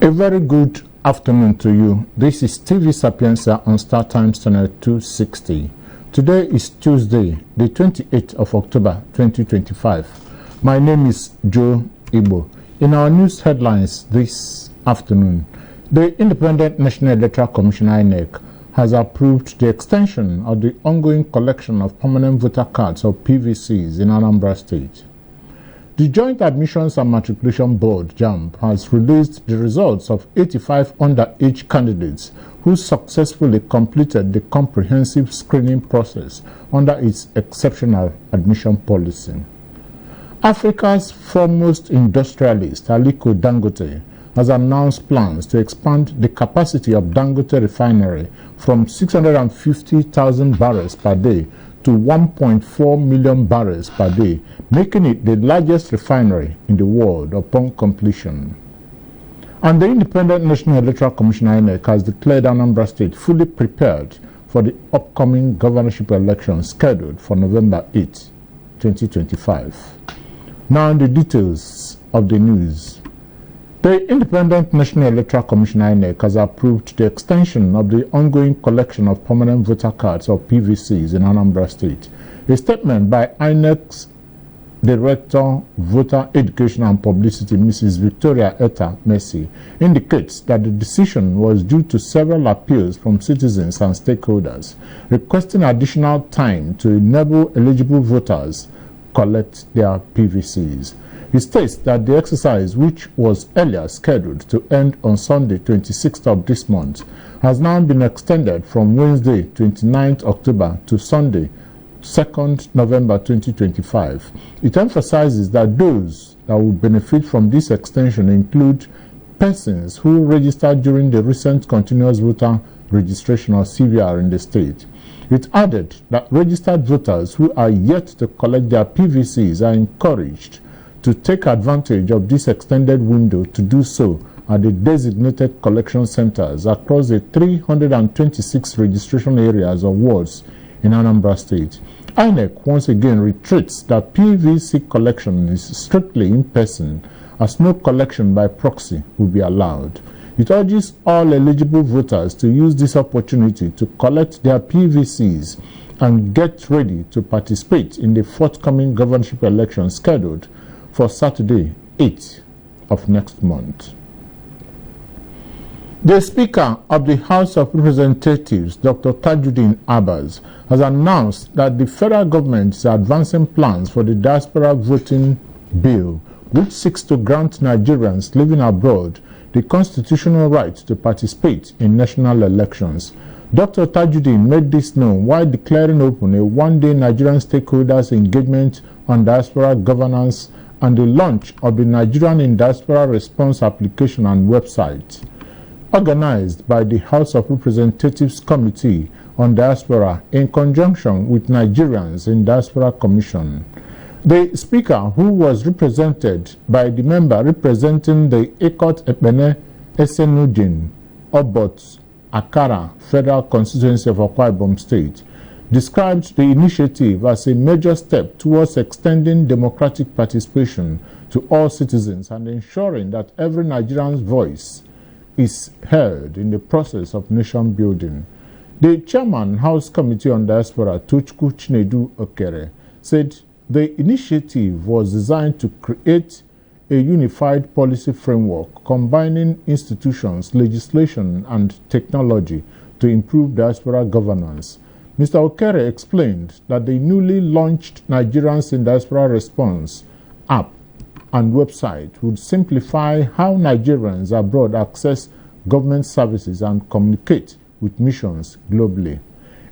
A very good afternoon to you. This is TV Sapienza on Star Times Channel 260. Today is Tuesday, the 28th of October 2025. My name is Joe Igbo. In our news headlines this afternoon, the Independent National Electoral Commission INEC has approved the extension of the ongoing collection of permanent voter cards or PVCs in Anambra State. The Joint Admissions and Matriculation Board, JAMB, has released the results of 85 underage candidates who successfully completed the comprehensive screening process under its exceptional admission policy. Africa's foremost industrialist, Aliko Dangote, has announced plans to expand the capacity of Dangote Refinery from 650,000 barrels per day to 1.4 million barrels per day, making it the largest refinery in the world upon completion. And the Independent National Electoral Commission INEC has declared Anambra State fully prepared for the upcoming governorship election scheduled for November 8, 2025. Now the details of the news. The Independent National Electoral Commission INEC has approved the extension of the ongoing collection of permanent voter cards or PVCs in Anambra State. A statement by INEC's Director, Voter Education and Publicity, Mrs. Victoria Etta Messi, indicates that the decision was due to several appeals from citizens and stakeholders requesting additional time to enable eligible voters collect their PVCs. He states that the exercise, which was earlier scheduled to end on Sunday, 26th of this month, has now been extended from Wednesday, 29th October to Sunday, 2nd November 2025. It emphasizes that those that will benefit from this extension include persons who registered during the recent Continuous Voter Registration or CVR in the state. It added that registered voters who are yet to collect their PVCs are encouraged to take advantage of this extended window to do so at the designated collection centers across the 326 registration areas or wards in Anambra State. INEC once again reiterates that PVC collection is strictly in person, as no collection by proxy will be allowed. It urges all eligible voters to use this opportunity to collect their PVCs and get ready to participate in the forthcoming governorship election scheduled for Saturday, 8th of next month. The Speaker of the House of Representatives, Dr. Tajuddin Abbas, has announced that the federal government is advancing plans for the diaspora voting bill, which seeks to grant Nigerians living abroad the constitutional right to participate in national elections. Dr. Tajuddin made this known while declaring open a one-day Nigerian stakeholders engagement on diaspora governance and the launch of the Nigerian in Diaspora Response application and website. Organized by the House of Representatives Committee on Diaspora in conjunction with Nigerians in Diaspora Commission. The Speaker, who was represented by the member representing the Ekot Epene Esenudin Obot Akara Federal Constituency of Akwa Ibom State, described the initiative as a major step towards extending democratic participation to all citizens and ensuring that every Nigerian's voice is heard in the process of nation building. The Chairman, House Committee on Diaspora, Tochukwu Chinedu Okere, said the initiative was designed to create a unified policy framework combining institutions, legislation, and technology to improve diaspora governance. Mr. Okere explained that the newly launched Nigerians in Diaspora Response app and website would simplify how Nigerians abroad access government services and communicate with missions globally.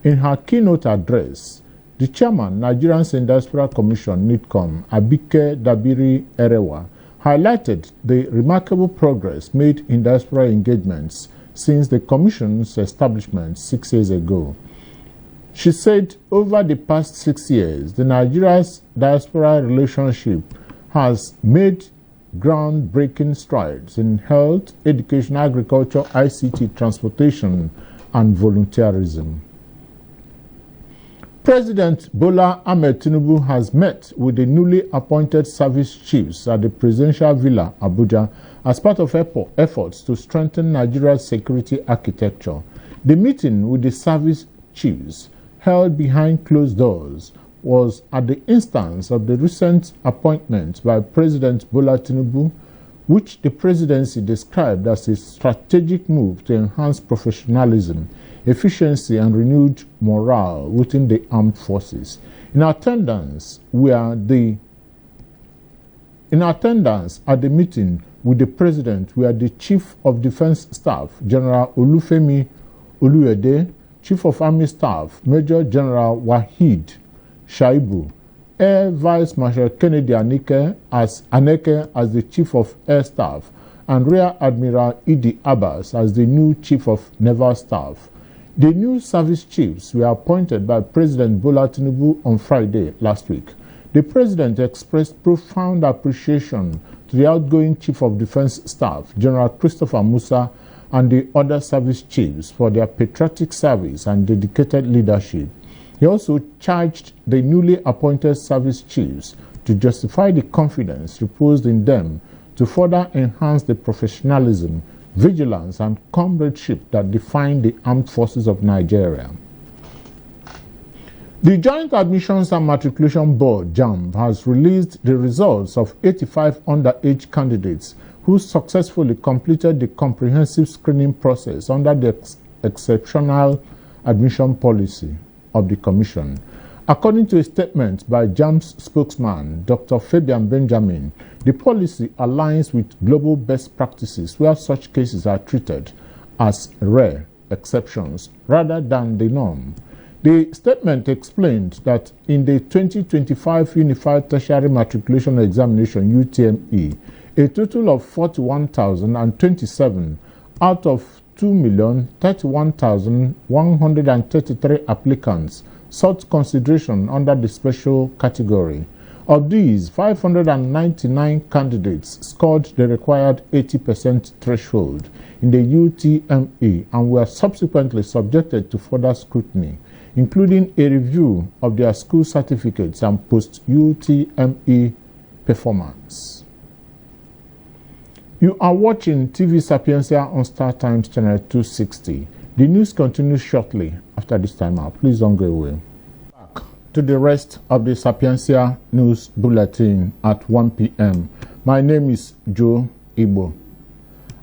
In her keynote address, the chairman, Nigerians in Diaspora Commission, NIDCOM, Abike Dabiri Erewa, highlighted the remarkable progress made in diaspora engagements since the Commission's establishment 6 years ago. She said over the past 6 years, the Nigeria's diaspora relationship has made groundbreaking strides in health, education, agriculture, ICT, transportation, and volunteerism. President Bola Ahmed Tinubu has met with the newly appointed service chiefs at the Presidential Villa, Abuja, as part of efforts to strengthen Nigeria's security architecture. The meeting with the service chiefs, held behind closed doors, was at the instance of the recent appointment by President Bola Tinubu, which the presidency described as a strategic move to enhance professionalism, efficiency, and renewed morale within the armed forces. In attendance at the meeting with the president were the Chief of Defense Staff, General Olufemi Oluyede, Chief of Army Staff, Major General Wahid Shaibu, Air Vice Marshal Kennedy Aneke as the Chief of Air Staff, and Rear Admiral Idi Abbas as the new Chief of Naval Staff. The new service chiefs were appointed by President Bola Tinubu on Friday last week. The president expressed profound appreciation to the outgoing Chief of Defense Staff, General Christopher Musa, and the other service chiefs for their patriotic service and dedicated leadership. He also charged the newly appointed service chiefs to justify the confidence reposed in them to further enhance the professionalism, vigilance, and comradeship that define the armed forces of Nigeria. The Joint Admissions and Matriculation Board, JAMB, has released the results of 85 underage candidates who successfully completed the comprehensive screening process under the exceptional admission policy of the Commission. According to a statement by JAMB's spokesman, Dr. Fabian Benjamin, the policy aligns with global best practices where such cases are treated as rare exceptions rather than the norm. The statement explained that in the 2025 Unified Tertiary Matriculation Examination (UTME), a total of 41,027 out of 2,031,133 applicants sought consideration under the special category. Of these, 599 candidates scored the required 80% threshold in the UTME and were subsequently subjected to further scrutiny, including a review of their school certificates and post-UTME performance. You are watching TV Sapientia on Star Times Channel 260. The news continues shortly after this time out. Please don't go away. Back to the rest of the Sapientia News Bulletin at 1 p.m. My name is Joe Igbo.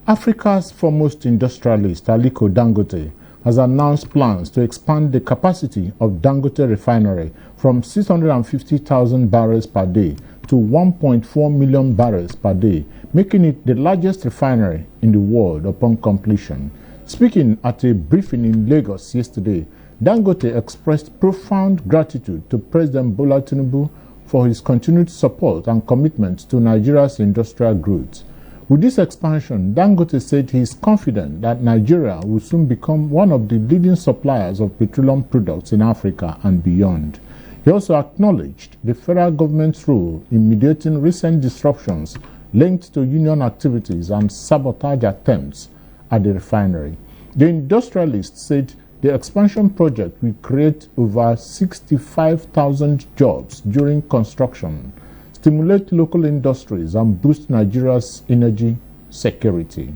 Africa's foremost industrialist, Aliko Dangote, has announced plans to expand the capacity of Dangote Refinery from 650,000 barrels per day to 1.4 million barrels per day, making it the largest refinery in the world upon completion. Speaking at a briefing in Lagos yesterday, Dangote expressed profound gratitude to President Bola Tinubu for his continued support and commitment to Nigeria's industrial growth. With this expansion, Dangote said he is confident that Nigeria will soon become one of the leading suppliers of petroleum products in Africa and beyond. He also acknowledged the federal government's role in mediating recent disruptions linked to union activities and sabotage attempts at the refinery. The industrialist said the expansion project will create over 65,000 jobs during construction, stimulate local industries, and boost Nigeria's energy security.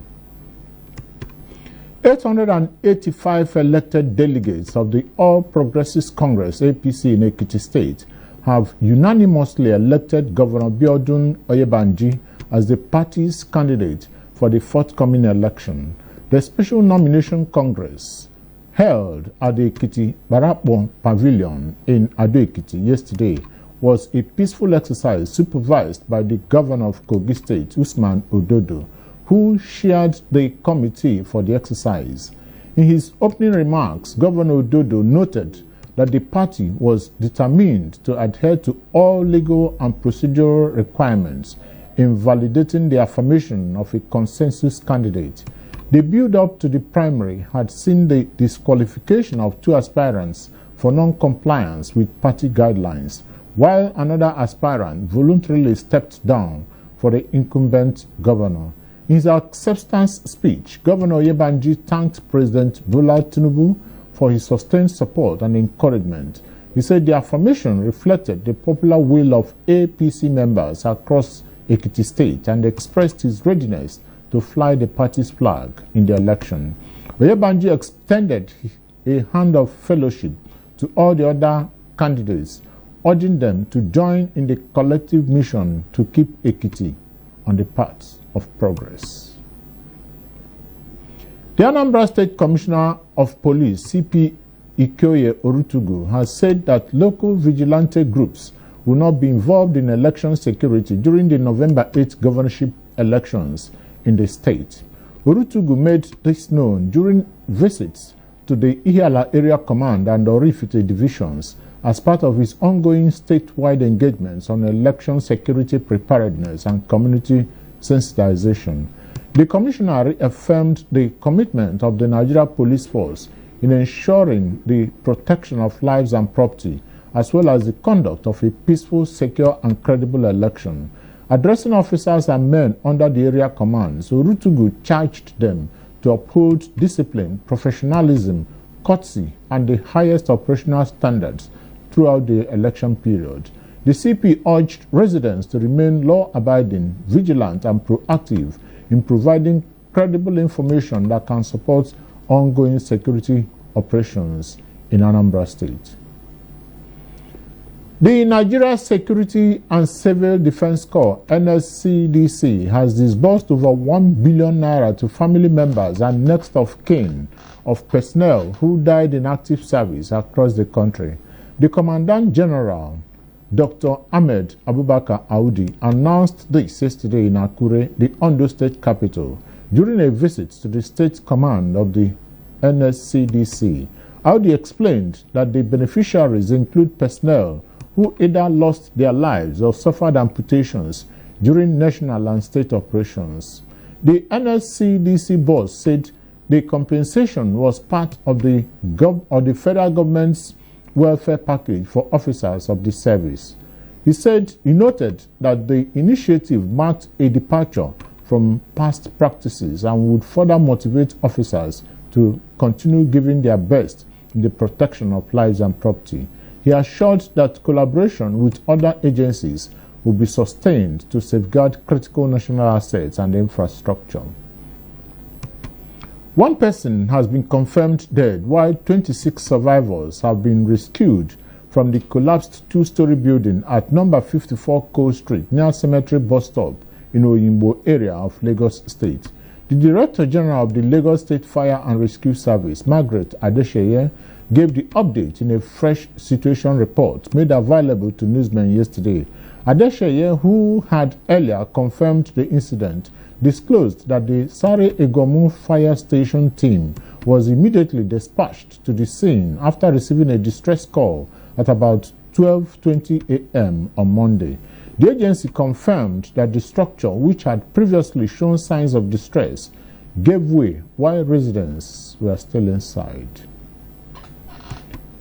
885 elected delegates of the All Progressives Congress (APC) in Ekiti State have unanimously elected Governor Biodun Oyebanji as the party's candidate for the forthcoming election. The Special Nomination Congress, held at the Ekiti Barapo Pavilion in Ado-Ekiti yesterday, was a peaceful exercise supervised by the Governor of Kogi State, Usman Ododo, who chaired the committee for the exercise. In his opening remarks, Governor Ododo noted that the party was determined to adhere to all legal and procedural requirements in validating the affirmation of a consensus candidate. The build-up to the primary had seen the disqualification of 2 aspirants for non-compliance with party guidelines, while another aspirant voluntarily stepped down for the incumbent governor. In his acceptance speech, Governor Oyebanji thanked President Bola Tinubu for his sustained support and encouragement, He said the affirmation reflected the popular will of APC members across Ekiti State and expressed his readiness to fly the party's flag in the election. Oyebanji extended a hand of fellowship to all the other candidates, urging them to join in the collective mission to keep Ekiti on the path of progress. The Anambra State Commissioner of Police, CP Ikoye Orutugu, has said that local vigilante groups will not be involved in election security during the November 8 governorship elections in the state. Orutugu made this known during visits to the Ihiala Area Command and Orifite divisions as part of his ongoing statewide engagements on election security preparedness and community sensitization. The commissioner reaffirmed the commitment of the Nigeria Police Force in ensuring the protection of lives and property, as well as the conduct of a peaceful, secure, and credible election. Addressing officers and men under the area commands, Orutugu charged them to uphold discipline, professionalism, courtesy, and the highest operational standards throughout the election period. The CP urged residents to remain law-abiding, vigilant, and proactive in providing credible information that can support ongoing security operations in Anambra State. The Nigeria Security and Civil Defense Corps, NSCDC, has disbursed over 1 billion naira to family members and next of kin of personnel who died in active service across the country. The Commandant General, Dr. Ahmed Abubakar Audi, announced this yesterday in Akure, the Ondo State capital, during a visit to the state command of the NSCDC. Audi explained that the beneficiaries include personnel who either lost their lives or suffered amputations during national and state operations. The NSCDC boss said the compensation was part of the federal government's welfare package for officers of the service. He noted that the initiative marked a departure from past practices and would further motivate officers to continue giving their best in the protection of lives and property. He assured that collaboration with other agencies will be sustained to safeguard critical national assets and infrastructure. One person has been confirmed dead, while 26 survivors have been rescued from the collapsed two-story building at number 54 Cole Street near Cemetery Bus Stop in Oyimbo area of Lagos State. The Director General of the Lagos State Fire and Rescue Service, Margaret Adesheye, gave the update in a fresh situation report made available to newsmen yesterday. Adesheye, who had earlier confirmed the incident, disclosed that the Sare Egomu fire station team was immediately dispatched to the scene after receiving a distress call at about 12:20 a.m. on Monday. The agency confirmed that the structure, which had previously shown signs of distress, gave way while residents were still inside.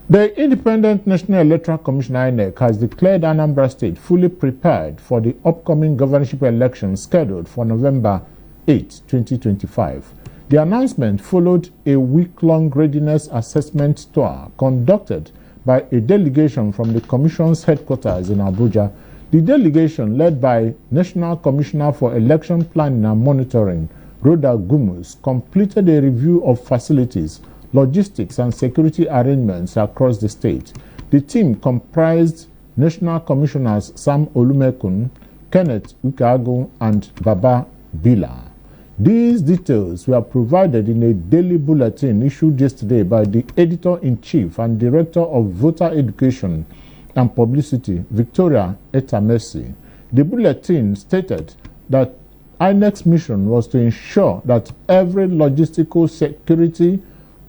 The Independent National Electoral Commission INEC has declared Anambra State fully prepared for the upcoming governorship election scheduled for November 8, 2025. The announcement followed a week-long readiness assessment tour conducted by a delegation from the Commission's headquarters in Abuja. The delegation, led by National Commissioner for Election Planning and Monitoring, Rhoda Gumus, completed a review of facilities, logistics, and security arrangements across the state. The team comprised National Commissioners Sam Olumekun, Kenneth Ukago, and Baba Bila. These details were provided in a daily bulletin issued yesterday by the Editor-in-Chief and Director of Voter Education and Publicity, Victoria Etamesi. The bulletin stated that INEC's mission was to ensure that every logistical, security,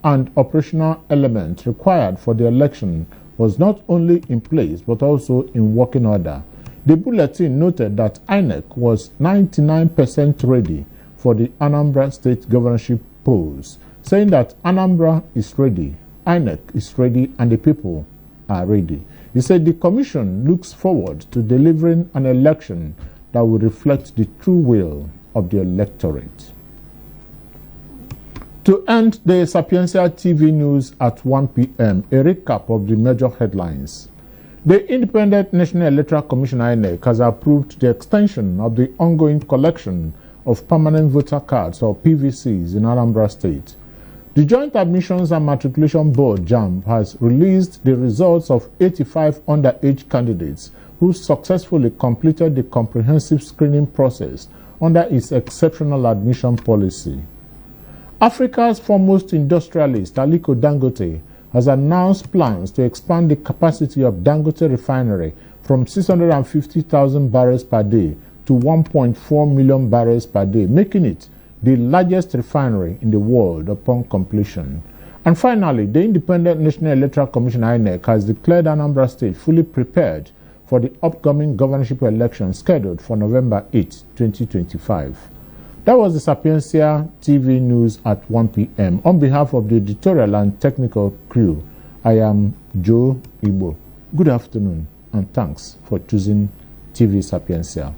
and operational element required for the election was not only in place but also in working order. The bulletin noted that INEC was 99% ready for the Anambra State governorship polls, saying that Anambra is ready, INEC is ready, and the people are ready. He said the Commission looks forward to delivering an election that will reflect the true will of the electorate. To end the Sapientia TV news at 1 p.m., a recap of the major headlines. The Independent National Electoral Commission INEC has approved the extension of the ongoing collection of permanent voter cards or PVCs in Anambra State. The Joint Admissions and Matriculation Board JAMB has released the results of 85 underage candidates who successfully completed the comprehensive screening process under its exceptional admission policy. Africa's foremost industrialist, Aliko Dangote, has announced plans to expand the capacity of Dangote Refinery from 650,000 barrels per day to 1.4 million barrels per day, making it the largest refinery in the world upon completion. And finally, the Independent National Electoral Commission INEC has declared Anambra State fully prepared for the upcoming governorship election scheduled for November 8, 2025. That was the Sapientia TV news at 1 p.m. On behalf of the editorial and technical crew, I am Joe Igbo. Good afternoon and thanks for choosing TV Sapientia.